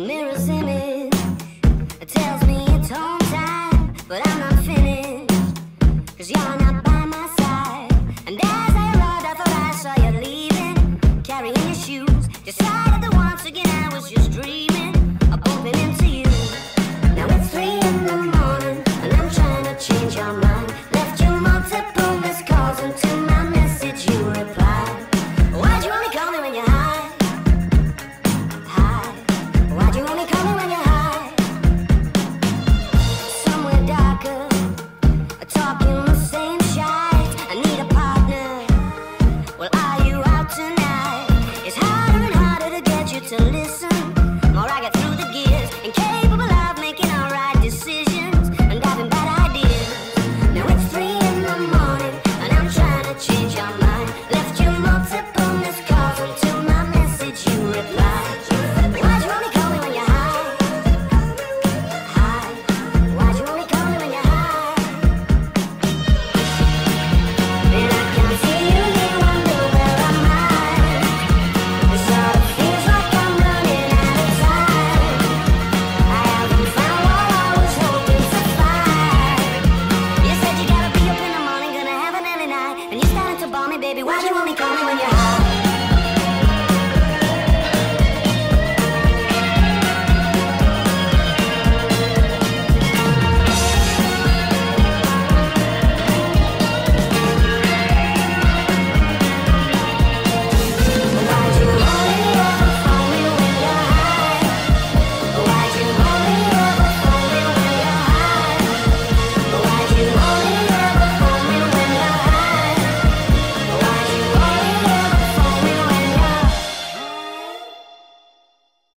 mirror's image, it tells me it's home time, but I'm not finished, 'cause you're not by my side. And as I rode, I thought I saw you leaving, carrying your shoes. Decided that once again I was just dreaming.